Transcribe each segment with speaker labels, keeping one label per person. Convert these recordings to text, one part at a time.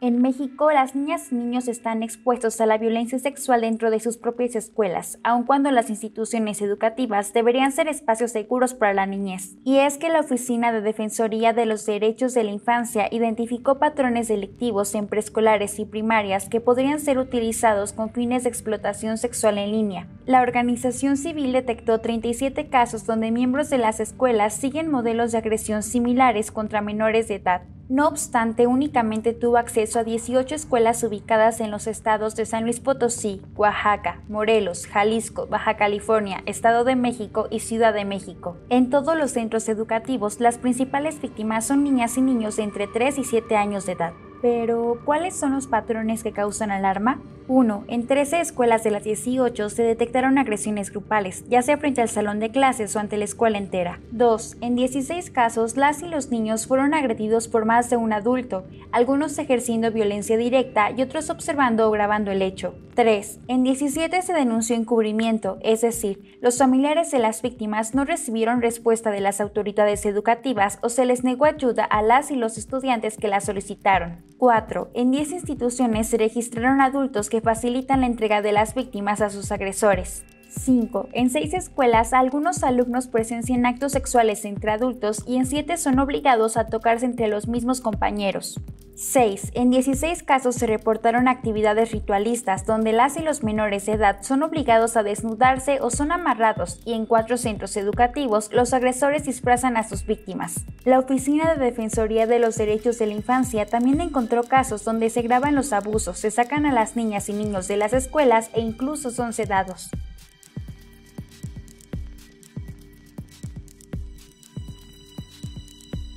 Speaker 1: En México, las niñas y niños están expuestos a la violencia sexual dentro de sus propias escuelas, aun cuando las instituciones educativas deberían ser espacios seguros para la niñez. Y es que la Oficina de Defensoría de los Derechos de la Infancia identificó patrones delictivos en preescolares y primarias que podrían ser utilizados con fines de explotación sexual en línea. La organización civil detectó 37 casos donde miembros de las escuelas siguen modelos de agresión similares contra menores de edad. No obstante, únicamente tuvo acceso a 18 escuelas ubicadas en los estados de San Luis Potosí, Oaxaca, Morelos, Jalisco, Baja California, Estado de México y Ciudad de México. En todos los centros educativos, las principales víctimas son niñas y niños de entre 3 y 7 años de edad. Pero, ¿cuáles son los patrones que causan alarma? 1. En 13 escuelas de las 18 se detectaron agresiones grupales, ya sea frente al salón de clases o ante la escuela entera. 2. En 16 casos, las y los niños fueron agredidos por más de un adulto, algunos ejerciendo violencia directa y otros observando o grabando el hecho. 3. En 17 se denunció encubrimiento, es decir, los familiares de las víctimas no recibieron respuesta de las autoridades educativas o se les negó ayuda a las y los estudiantes que la solicitaron. 4. En 10 instituciones se registraron adultos que facilitan la entrega de las víctimas a sus agresores. 5. En 6 escuelas, algunos alumnos presencian actos sexuales entre adultos y en 7 son obligados a tocarse entre los mismos compañeros. 6. En 16 casos se reportaron actividades ritualistas donde las y los menores de edad son obligados a desnudarse o son amarrados y en 4 centros educativos los agresores disfrazan a sus víctimas. La Oficina de Defensoría de los Derechos de la Infancia también encontró casos donde se graban los abusos, se sacan a las niñas y niños de las escuelas e incluso son sedados.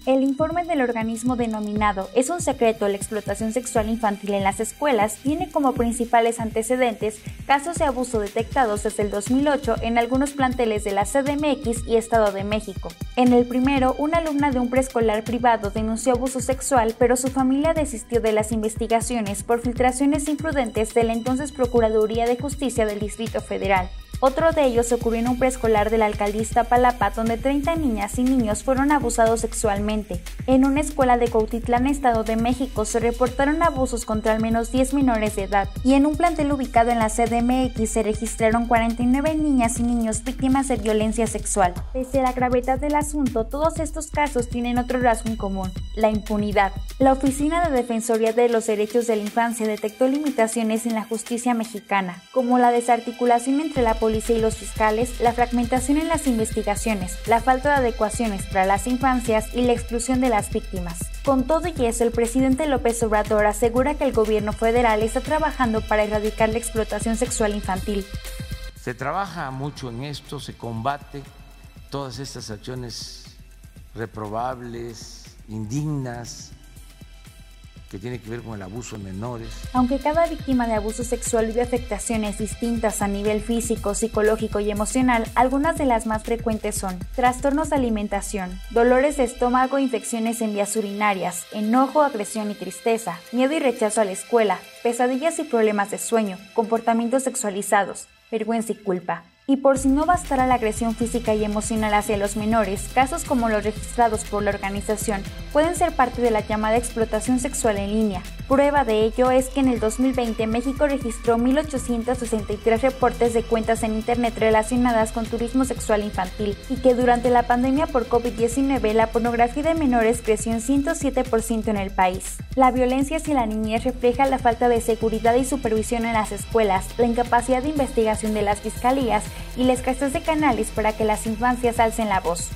Speaker 1: El informe del organismo denominado "Es un secreto la explotación sexual infantil en las escuelas" tiene como principales antecedentes casos de abuso detectados desde el 2008 en algunos planteles de la CDMX y Estado de México. En el primero, una alumna de un preescolar privado denunció abuso sexual, pero su familia desistió de las investigaciones por filtraciones imprudentes de la entonces Procuraduría de Justicia del Distrito Federal. Otro de ellos ocurrió en un preescolar de la alcaldía Iztapalapa, donde 30 niñas y niños fueron abusados sexualmente. En una escuela de Cuautitlán, Estado de México, se reportaron abusos contra al menos 10 menores de edad, y en un plantel ubicado en la CDMX se registraron 49 niñas y niños víctimas de violencia sexual. Pese a la gravedad del asunto, todos estos casos tienen otro rasgo en común: la impunidad. La Oficina de Defensoría de los Derechos de la Infancia detectó limitaciones en la justicia mexicana, como la desarticulación entre la policía y los fiscales, la fragmentación en las investigaciones, la falta de adecuaciones para las infancias y la exclusión de las víctimas. Con todo y eso, el presidente López Obrador asegura que el gobierno federal está trabajando para erradicar la explotación sexual infantil.
Speaker 2: Se trabaja mucho en esto, se combate todas estas acciones reprobables, indignas, que tiene que ver con el abuso de menores.
Speaker 1: Aunque cada víctima de abuso sexual vive afectaciones distintas a nivel físico, psicológico y emocional, algunas de las más frecuentes son trastornos de alimentación, dolores de estómago, infecciones en vías urinarias, enojo, agresión y tristeza, miedo y rechazo a la escuela, pesadillas y problemas de sueño, comportamientos sexualizados, vergüenza y culpa. Y por si no bastara la agresión física y emocional hacia los menores, casos como los registrados por la organización pueden ser parte de la llamada explotación sexual en línea. Prueba de ello es que en el 2020 México registró 1,863 reportes de cuentas en Internet relacionadas con turismo sexual infantil y que durante la pandemia por COVID-19 la pornografía de menores creció en 107% en el país. La violencia hacia la niñez refleja la falta de seguridad y supervisión en las escuelas, la incapacidad de investigación de las fiscalías y la escasez de canales para que las infancias alcen la voz.